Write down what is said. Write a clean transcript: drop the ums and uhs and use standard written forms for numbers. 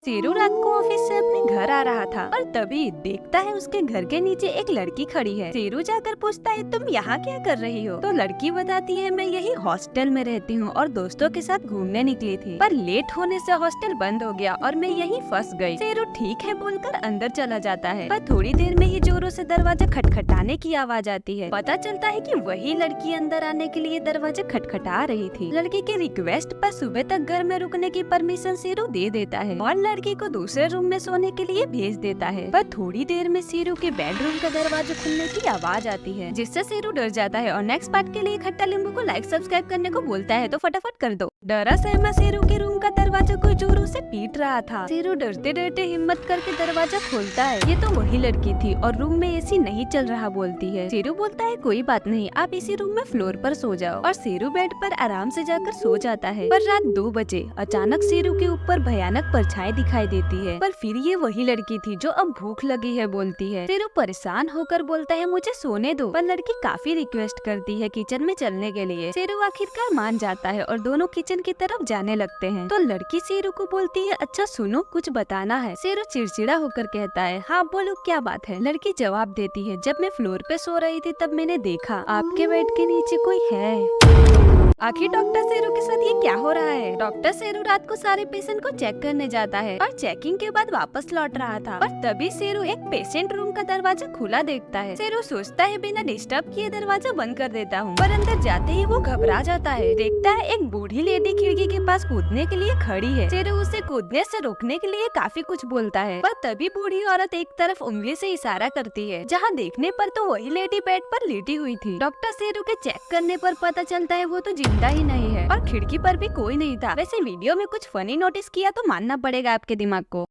शेरू रात को ऑफिस से अपने घर आ रहा था और तभी देखता है उसके घर के नीचे एक लड़की खड़ी है। शेरू जाकर पूछता है, तुम यहाँ क्या कर रही हो? तो लड़की बताती है, मैं यही हॉस्टल में रहती हूँ और दोस्तों के साथ घूमने निकली थी, पर लेट होने से हॉस्टल बंद हो गया और मैं यहीं फंस गई। शेरू ठीक है बोलकर अंदर चला जाता है, पर थोड़ी देर में ही जोरों से दरवाजा खटखटाने की आवाज आती है। पता चलता है कि वही लड़की अंदर आने के लिए दरवाजा खटखटा रही थी। लड़की के रिक्वेस्ट पर सुबह तक घर में रुकने की परमिशन शेरू दे देता है और लड़की को दूसरे रूम में सोने के लिए भेज देता है। पर थोड़ी देर में शेरू के बेडरूम का दरवाजा खुलने की आवाज आती है, जिससे शेरू डर जाता है और नेक्स्ट पार्ट के लिए खट्टा लींबू को लाइक सब्सक्राइब करने को बोलता है, तो फटाफट कर दो। डरा सहमा शेरू के रूम का दरवाजा कोई जोरों से पीट रहा था। शेरू डरते डरते हिम्मत करके दरवाजा खोलता है। ये तो वही लड़की थी और रूम में एसी नहीं चल रहा बोलती है। शेरू बोलता है, कोई बात नहीं, आप इसी रूम में फ्लोर पर सो जाओ, और शेरू बेड पर आराम से जाकर सो जाता है। पर रात 2 बजे अचानक शेरू के ऊपर भयानक परछाई दिखाई देती है, पर फिर ये वही लड़की थी जो अब भूख लगी है बोलती है। शेरू परेशान होकर बोलता है, मुझे सोने दो, पर लड़की काफी रिक्वेस्ट करती है किचन में चलने के लिए। शेरू आखिरकार मान जाता है और दोनों किचन की तरफ जाने लगते हैं। तो लड़की शेरू को बोलती है, अच्छा सुनो, कुछ बताना है। शेरू चिड़चिड़ा होकर कहता है, हाँ बोलो क्या बात है। लड़की जवाब देती है, जब मैं फ्लोर पे सो रही थी तब मैंने देखा आपके बेड के नीचे कोई है। आखिर डॉक्टर शेरू के साथ ये क्या हो रहा है? डॉक्टर शेरू रात को सारे पेशेंट को चेक करने जाता है और चेकिंग के बाद वापस लौट रहा था, पर तभी शेरू एक पेशेंट रूम का दरवाजा खुला देखता है। शेरू सोचता है, बिना डिस्टर्ब किए दरवाजा बंद कर देता हूँ, पर अंदर जाते ही वो घबरा जाता है। देखता है एक बूढ़ी लेडी खिड़की के पास कूदने के लिए खड़ी है। शेरू उसे कूदने से रोकने के लिए काफी कुछ बोलता है, पर तभी बूढ़ी औरत एक तरफ उंगली से इशारा करती है, जहाँ देखने पर तो वही लेडी बेड पर लेटी हुई थी। डॉक्टर शेरू के चेक करने पर पता चलता है वो तो जिंदा ही नहीं है और खिड़की पर भी कोई नहीं था। वैसे वीडियो में कुछ फनी नोटिस किया तो मानना पड़ेगा आपके दिमाग को।